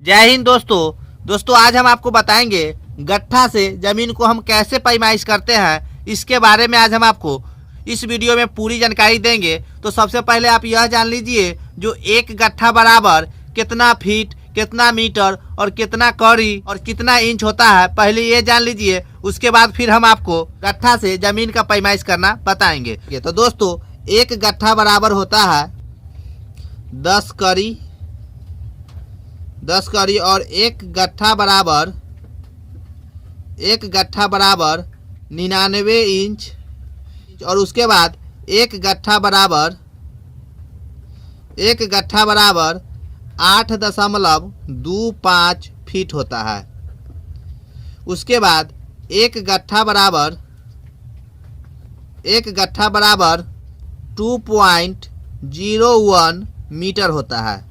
जय हिंद दोस्तों आज हम आपको बताएंगे गट्ठा से जमीन को हम कैसे पैमाइश करते हैं। इसके बारे में आज हम आपको इस वीडियो में पूरी जानकारी देंगे। तो सबसे पहले आप यह जान लीजिए जो एक गट्ठा बराबर कितना फीट, कितना मीटर और कितना कड़ी और कितना इंच होता है, पहले ये जान लीजिए। उसके बाद फिर हम आपको गट्ठा से जमीन का पैमाइश करना बताएंगे। तो दोस्तों एक गट्ठा बराबर होता है 10 कड़ी और एक गट्ठा बराबर 99 इंच और उसके बाद एक गट्ठा बराबर 8.25 फीट होता है। उसके बाद एक गट्ठा बराबर 2.01 मीटर होता है।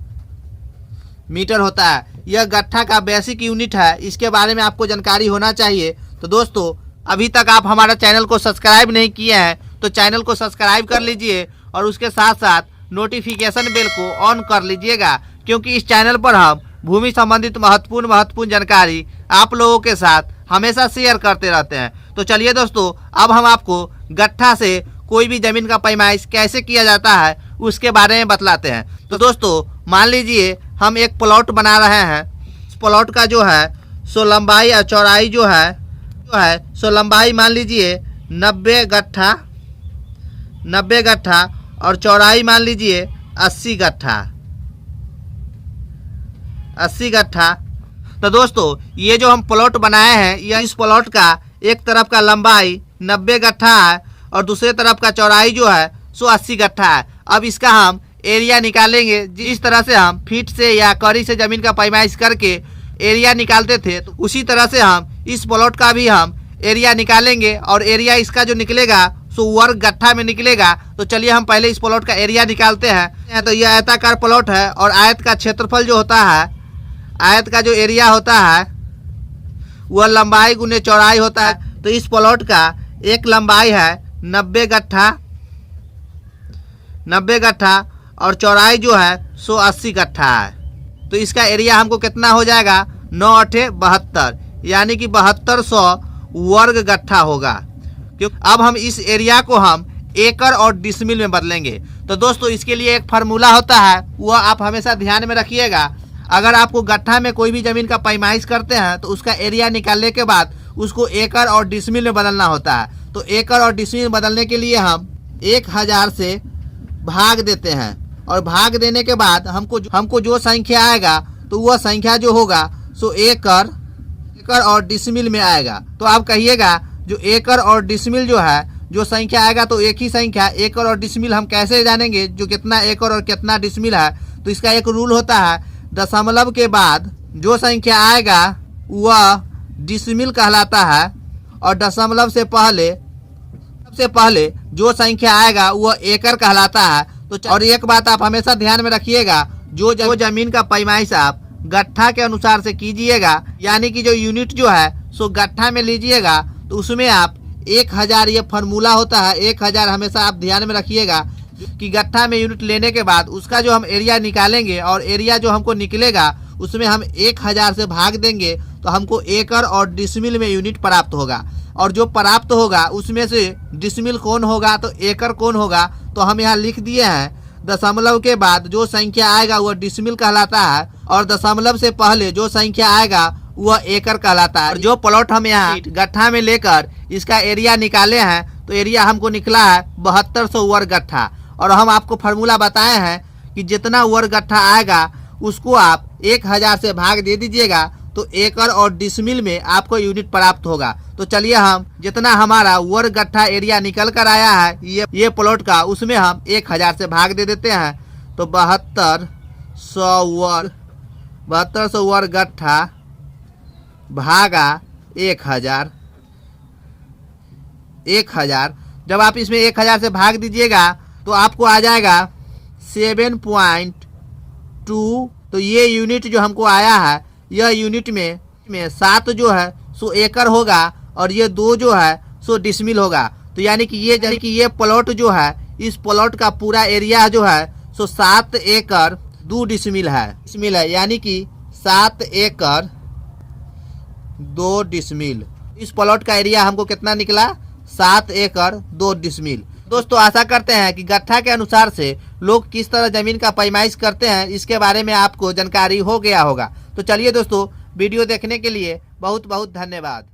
यह गट्ठा का बेसिक यूनिट है, इसके बारे में आपको जानकारी होना चाहिए। तो दोस्तों अभी तक आप हमारा चैनल को सब्सक्राइब नहीं किए हैं तो चैनल को सब्सक्राइब कर लीजिए और उसके साथ साथ नोटिफिकेशन बेल को ऑन कर लीजिएगा, क्योंकि इस चैनल पर हम भूमि संबंधित महत्वपूर्ण जानकारी आप लोगों के साथ हमेशा शेयर करते रहते हैं। तो चलिए दोस्तों अब हम आपको गट्ठा से कोई भी जमीन का पैमाइश कैसे किया जाता है उसके बारे में बतलाते हैं। तो दोस्तों मान लीजिए हम एक प्लॉट बना रहे हैं। इस प्लॉट का जो है सो लंबाई और चौड़ाई जो है सो लंबाई मान लीजिए 90 गट्ठा और चौड़ाई मान लीजिए 80 गट्ठा। तो दोस्तों ये जो हम प्लॉट बनाए हैं, यह इस प्लॉट का एक तरफ का लंबाई 90 गट्ठा है और दूसरे तरफ का चौड़ाई जो है सो 80 गट्ठा है। अब इसका हम एरिया निकालेंगे। जिस तरह से हम फीट से या कड़ी से जमीन का पैमाइश करके एरिया निकालते थे, तो उसी तरह से हम इस प्लॉट का भी हम एरिया निकालेंगे और एरिया इसका जो निकलेगा सो वर्ग गट्ठा में निकलेगा। तो चलिए हम पहले इस प्लॉट का एरिया निकालते हैं। तो यह आयताकार प्लॉट है और आयत का क्षेत्रफल जो होता है, आयत का जो एरिया होता है वह लंबाई गुने चौड़ाई होता है। तो इस प्लॉट का एक लंबाई है 90 गट्ठा और चौड़ाई जो है सो 80 गट्ठा है। तो इसका एरिया हमको कितना हो जाएगा 9×8 = 72, यानी कि 7200 वर्ग गट्ठा होगा। क्योंकि अब हम इस एरिया को हम एकड़ और डिसमिल में बदलेंगे। तो दोस्तों इसके लिए एक फार्मूला होता है, वह आप हमेशा ध्यान में रखिएगा। अगर आपको गट्ठा में कोई भी जमीन का पैमाइश करते हैं तो उसका एरिया निकालने के बाद उसको एकड़ और डिसमिल में बदलना होता है। तो एकड़ और डिसमिल बदलने के लिए हम 1000 से भाग देते हैं और भाग देने के बाद हमको जो संख्या आएगा तो वह संख्या जो होगा सो एकड़ और डिसमिल में आएगा। तो आप कहिएगा जो एकड़ और डिसमिल जो है, जो संख्या आएगा तो एक ही संख्या एकड़ और डिसमिल हम कैसे जानेंगे जो कितना एकड़ और कितना डिसमिल है। तो इसका एक रूल होता है, दशमलव के बाद जो संख्या आएगा वह डिसमिल कहलाता है और दशमलव से पहले जो संख्या आएगा वह एकड़ कहलाता है। तो और एक बात आप हमेशा ध्यान में रखिएगा, जो जमीन का पैमाइश आप गट्ठा के अनुसार से कीजिएगा, यानी कि जो यूनिट जो है सो गट्ठा में लीजिएगा, तो उसमें आप 1000, ये फार्मूला होता है 1000 हमेशा आप ध्यान में रखिएगा कि गट्ठा में यूनिट लेने के बाद उसका जो हम एरिया निकालेंगे और एरिया जो हमको निकलेगा उसमें हम 1000 से भाग देंगे तो हमको एकड़ और डिसमिल में यूनिट प्राप्त होगा। और जो प्राप्त होगा उसमें से डिसमिल कौन होगा तो एकड़ कौन होगा। तो हम यहाँ लिख दिए हैं, दशमलव के बाद जो संख्या आएगा वह डिसमिल कहलाता है और दशमलव से पहले जो संख्या आएगा वह एकड़ कहलाता है। और जो प्लॉट हम यहाँ गट्ठा में लेकर इसका एरिया निकाले हैं तो एरिया हमको निकला है 7200 वर्ग गट्ठा। और हम आपको फार्मूला बताए हैं कि जितना वर्ग गट्ठा आएगा उसको आप 1000 से भाग दे दीजिएगा तो एकड़ और डिसमिल में आपको यूनिट प्राप्त होगा। तो चलिए हम जितना हमारा वर्ग गट्ठा एरिया निकल कर आया है ये प्लॉट का, उसमें हम 1000 से भाग दे देते हैं। तो 7200 वर्ग गट्ठा भागा 1000। जब आप इसमें 1000 से भाग दीजिएगा तो आपको आ जाएगा 7.2। तो ये यूनिट जो हमको आया है, यह यूनिट में 7 जो है सो एकड़ होगा और ये 2 जो है सो डिसमिल होगा। तो यानी कि ये प्लॉट जो है, इस प्लॉट का पूरा एरिया जो है सो 7 एकड़ 2 डिसमिल है, यानी कि 7 एकड़ 2 डिसमिल। इस प्लॉट का एरिया हमको कितना निकला? 7 एकड़ 2 डिसमिल। दोस्तों आशा करते हैं कि गट्ठा के अनुसार से लोग किस तरह जमीन का पैमाइश करते हैं इसके बारे में आपको जानकारी हो गया होगा। तो चलिए दोस्तों, वीडियो देखने के लिए बहुत बहुत धन्यवाद।